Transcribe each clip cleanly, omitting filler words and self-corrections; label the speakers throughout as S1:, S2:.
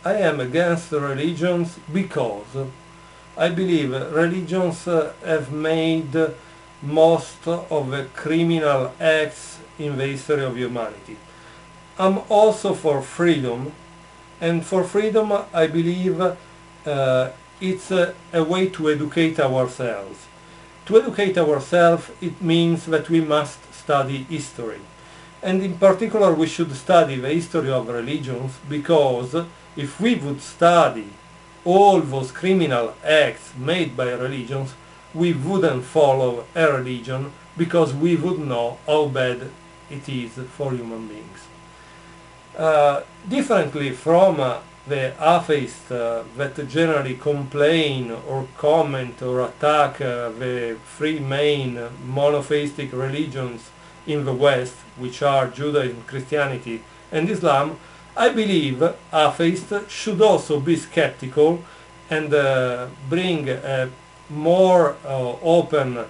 S1: I am against religions because I believe religions have made most of the criminal acts in the history of humanity. I'm also for freedom, and for freedom I believe it's a way to educate ourselves. To educate ourselves, it means that we must study history. And in particular, we should study the history of religions, because if we would study all those criminal acts made by religions, we wouldn't follow a religion, because we would know how bad it is for human beings. Differently from the atheists that generally complain or comment or attack the three main monotheistic religions in the West, which are Judaism, Christianity and Islam, I believe atheists should also be skeptical and bring a more open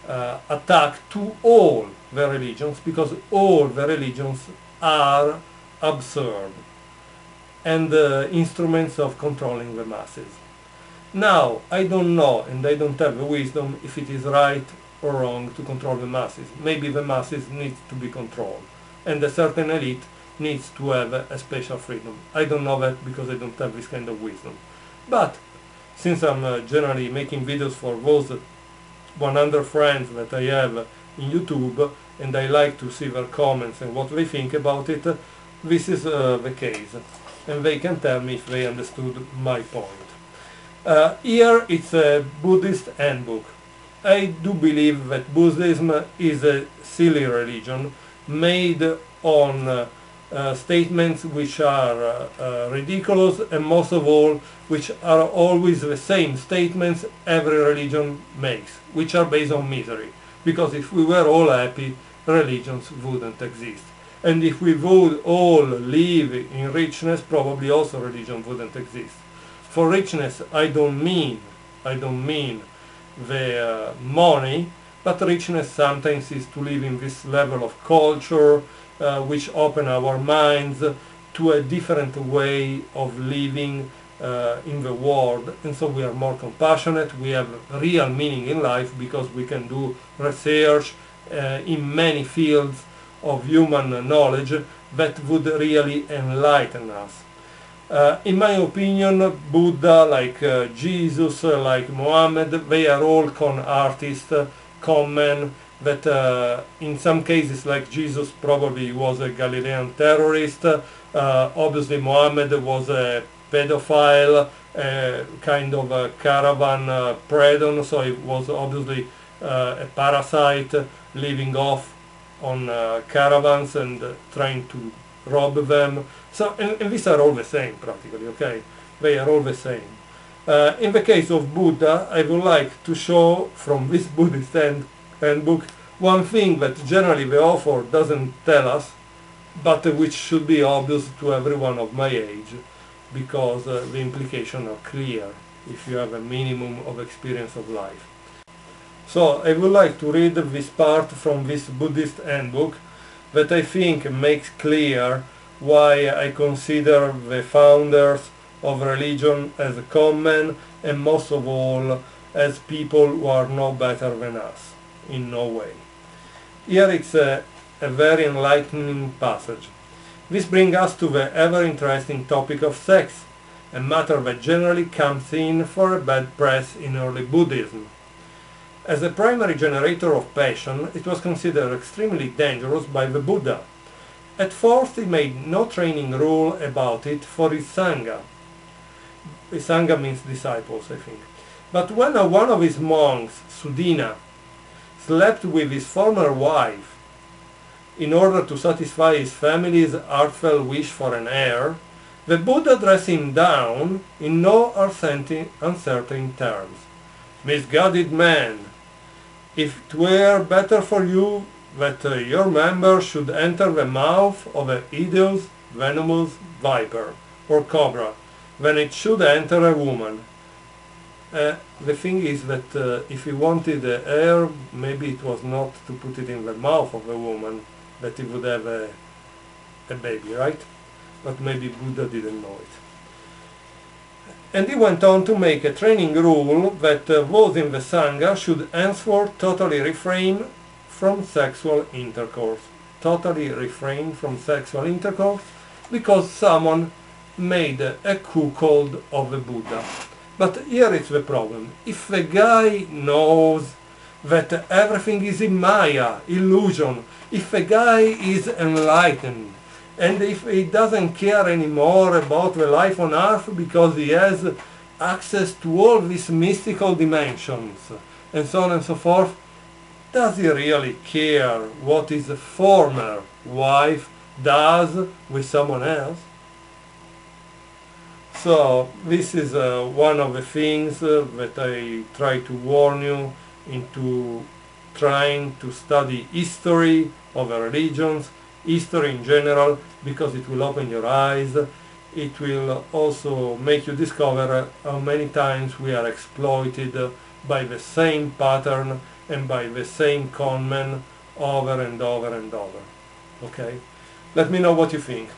S1: attack to all the religions, because all the religions are absurd and instruments of controlling the masses. Now, I don't know, and I don't have the wisdom if it is right or wrong to control the masses. Maybe the masses need to be controlled, and a certain elite needs to have a special freedom. I don't know that, because I don't have this kind of wisdom. But since I'm generally making videos for those 100 friends that I have in YouTube, and I like to see their comments and what they think about it, this is the case, and they can tell me if they understood my point. Here it's a Buddhist handbook. I do believe that Buddhism is a silly religion made on statements which are ridiculous, and most of all which are always the same statements every religion makes, which are based on misery. Because if we were all happy, religions wouldn't exist. And if we would all live in richness, probably also religion wouldn't exist. For richness, I don't mean the money, but richness sometimes is to live in this level of culture, which open our minds to a different way of living in the world, and so we are more compassionate, we have real meaning in life, because we can do research in many fields of human knowledge that would really enlighten us. In my opinion, Buddha, like Jesus, like Muhammad, they are all con artists, con men, that in some cases, like Jesus, probably was a Galilean terrorist. Obviously Muhammad was a pedophile, kind of a caravan predon, so he was obviously a parasite living off on caravans and trying to rob them. So, and these are all the same practically, okay? They are all the same. In the case of Buddha, I would like to show from this Buddhist handbook one thing that generally the author doesn't tell us, but which should be obvious to everyone of my age, because the implications are clear if you have a minimum of experience of life. So I would like to read this part from this Buddhist handbook that I think makes clear why I consider the founders of religion as con men, and most of all as people who are no better than us, in no way. Here it's a very enlightening passage. This brings us to the ever-interesting topic of sex, a matter that generally comes in for a bad press in early Buddhism. As a primary generator of passion, it was considered extremely dangerous by the Buddha. At first he made no training rule about it for his Sangha. His Sangha means disciples, I think. But when one of his monks, Sudina, slept with his former wife in order to satisfy his family's heartfelt wish for an heir, the Buddha dressed him down in no uncertain terms. Misguided man, if it were better for you that your member should enter the mouth of a hideous, venomous viper or cobra, than it should enter a woman. The thing is that if he wanted the heir, maybe it was not to put it in the mouth of a woman that he would have a baby, right? But maybe Buddha didn't know it. And he went on to make a training rule that those in the Sangha should henceforth totally refrain from sexual intercourse. Totally refrain from sexual intercourse because someone made a cuckold of the Buddha. But here is the problem. If the guy knows that everything is in Maya, illusion, if the guy is enlightened, and if he doesn't care anymore about the life on earth because he has access to all these mystical dimensions, and so on and so forth, does he really care what his former wife does with someone else? So this is one of the things that I try to warn you into trying to study history of the religions, history in general, because it will open your eyes. It will also make you discover how many times we are exploited by the same pattern and by the same conmen over and over and over. Okay? Let me know what you think.